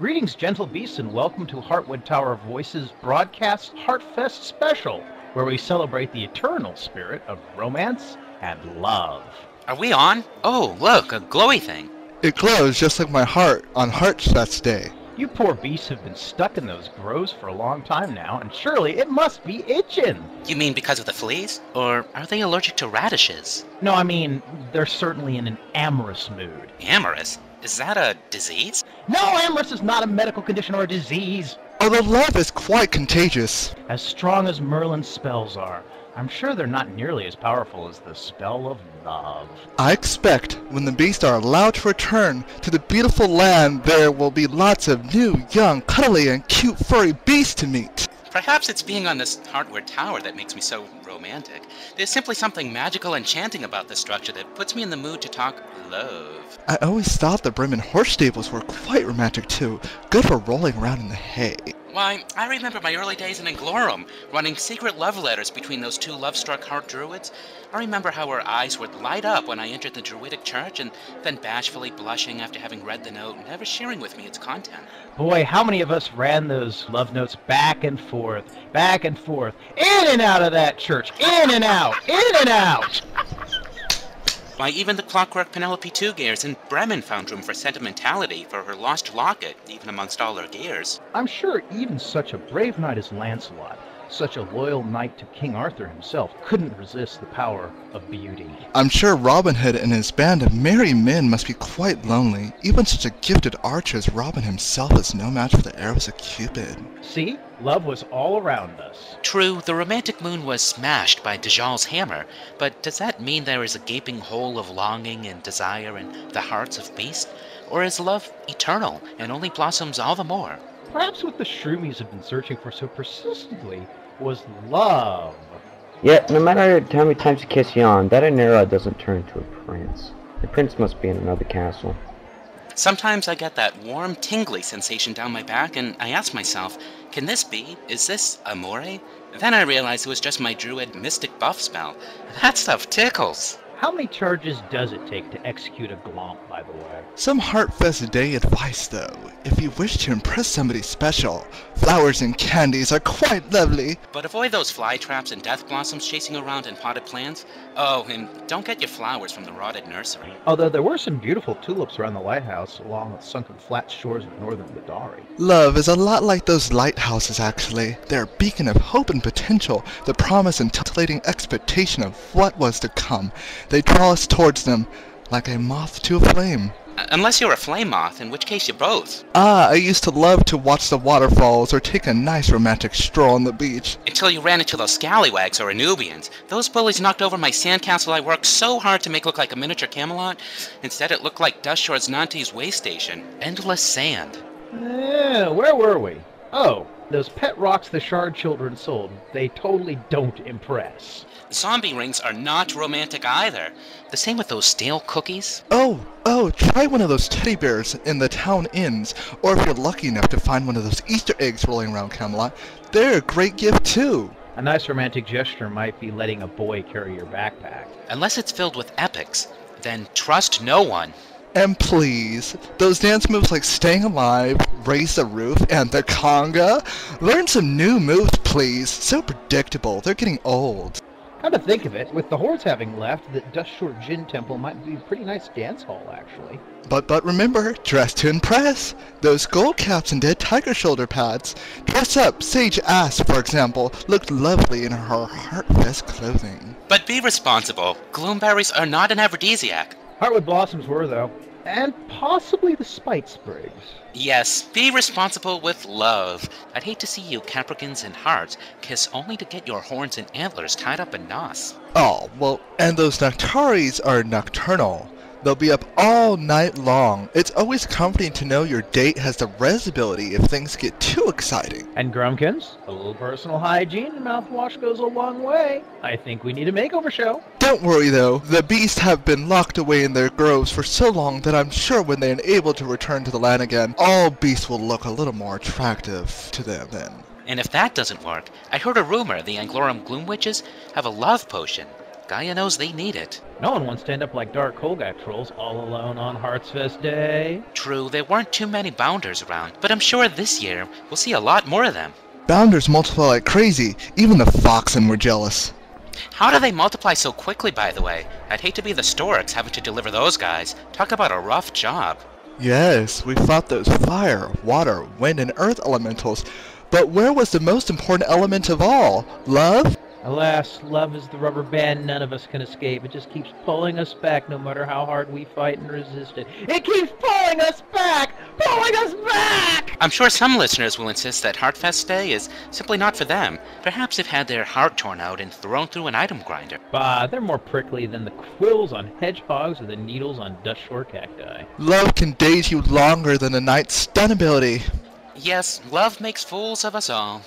Greetings, gentle beasts, and welcome to Heartwood Tower of Voices broadcast Heartfest Special, where we celebrate the eternal spirit of romance and love. Are we on? Oh, look, a glowy thing. It glows just like my heart on Hartsfest Day. You poor beasts have been stuck in those groves for a long time now, and surely it must be itching. You mean because of the fleas? Or are they allergic to radishes? No, I mean, they're certainly in an amorous mood. Amorous? Is that a disease? No, amorous is not a medical condition or a disease. Although love is quite contagious. As strong as Merlin's spells are, I'm sure they're not nearly as powerful as the spell of love. I expect when the beasts are allowed to return to the beautiful land, there will be lots of new, young, cuddly, and cute furry beasts to meet. Perhaps it's being on this Heartwood Tower that makes me so romantic. There's simply something magical and enchanting about this structure that puts me in the mood to talk love. I always thought the Bremen horse stables were quite romantic too, good for rolling around in the hay. Why, I remember my early days in Anglorum, running secret love letters between those two love-struck heart druids. I remember how her eyes would light up when I entered the druidic church, and then bashfully blushing after having read the note, never sharing with me its content. Boy, how many of us ran those love notes back and forth, in and out of that church, in and out, in and out! Why, even the clockwork Penelope Two Gears in Bremen found room for sentimentality for her lost locket, even amongst all her gears. I'm sure even such a brave knight as Lancelot, such a loyal knight to King Arthur himself, couldn't resist the power of beauty. I'm sure Robin Hood and his band of merry men must be quite lonely. Even such a gifted archer as Robin himself is no match for the arrows of Cupid. See? Love was all around us. True, the romantic moon was smashed by Djal's hammer, but does that mean there is a gaping hole of longing and desire in the hearts of beasts? Or is love eternal and only blossoms all the more? Perhaps what the Shroomies have been searching for so persistently was love. Yet, no matter how many times you kiss Yon, that Anera doesn't turn into a prince. The prince must be in another castle. Sometimes I get that warm, tingly sensation down my back, and I ask myself, can this be? Is this amore? Then I realize it was just my druid mystic buff spell. That stuff tickles. How many charges does it take to execute a glomp, by the way? Some Heartfest Day advice though. If you wish to impress somebody special, flowers and candies are quite lovely. But avoid those fly traps and death blossoms chasing around in potted plants. Oh, and don't get your flowers from the rotted nursery. Although there were some beautiful tulips around the lighthouse along the sunken flat shores of northern Badari. Love is a lot like those lighthouses actually. They're a beacon of hope and potential, the promise and titillating expectation of what was to come. They draw us towards them, like a moth to a flame. Unless you're a flame moth, in which case you're both. I used to love to watch the waterfalls or take a nice romantic stroll on the beach. Until you ran into those scallywags or Anubians. Those bullies knocked over my sandcastle I worked so hard to make look like a miniature Camelot. Instead it looked like Dusthor's Nantes way station. Endless sand. Yeah, where were we? Oh, those pet rocks the Shard children sold. They totally don't impress. Zombie rings are not romantic either. The same with those stale cookies. Oh, try one of those teddy bears in the town inns, or if you're lucky enough to find one of those Easter eggs rolling around Camelot, they're a great gift too. A nice romantic gesture might be letting a boy carry your backpack. Unless it's filled with epics, then trust no one. And please, those dance moves like staying alive, raise the roof, and the conga? Learn some new moves, please. So predictable, they're getting old. Come to think of it, with the hordes having left, the Dustshore Gin Temple might be a pretty nice dance hall, actually. But remember, dress to impress. Those gold caps and dead tiger shoulder pads. Dress up, Sage Ass, for example, looked lovely in her Heartfest clothing. But be responsible. Gloomberries are not an aphrodisiac. Heartwood blossoms were, though. And possibly the spite sprigs. Yes, be responsible with love. I'd hate to see you Capricorns and Hearts kiss only to get your horns and antlers tied up in knots. Oh, well, and those Noctaries are nocturnal. They'll be up all night long. It's always comforting to know your date has the resibility if things get too exciting. And Grumpkins, a little personal hygiene and mouthwash goes a long way. I think we need a makeover show. Don't worry though, the beasts have been locked away in their groves for so long that I'm sure when they're able to return to the land again, all beasts will look a little more attractive to them then. And if that doesn't work, I heard a rumor the Anglorum Gloom Witches have a love potion. Gaia knows they need it. No one wants to end up like Dark Kolgak trolls all alone on Hartsfest Day. True, there weren't too many bounders around, but I'm sure this year we'll see a lot more of them. Bounders multiply like crazy. Even the Foxen were jealous. How do they multiply so quickly, by the way? I'd hate to be the Storks having to deliver those guys. Talk about a rough job. Yes, we fought those fire, water, wind, and earth elementals. But where was the most important element of all? Love? Alas, love is the rubber band none of us can escape. It just keeps pulling us back no matter how hard we fight and resist it. It keeps pulling us back! Pulling us back! I'm sure some listeners will insist that Heartfest Day is simply not for them. Perhaps they've had their heart torn out and thrown through an item grinder. Bah, they're more prickly than the quills on hedgehogs or the needles on dust shore cacti. Love can daze you longer than a knight's stun ability. Yes, love makes fools of us all.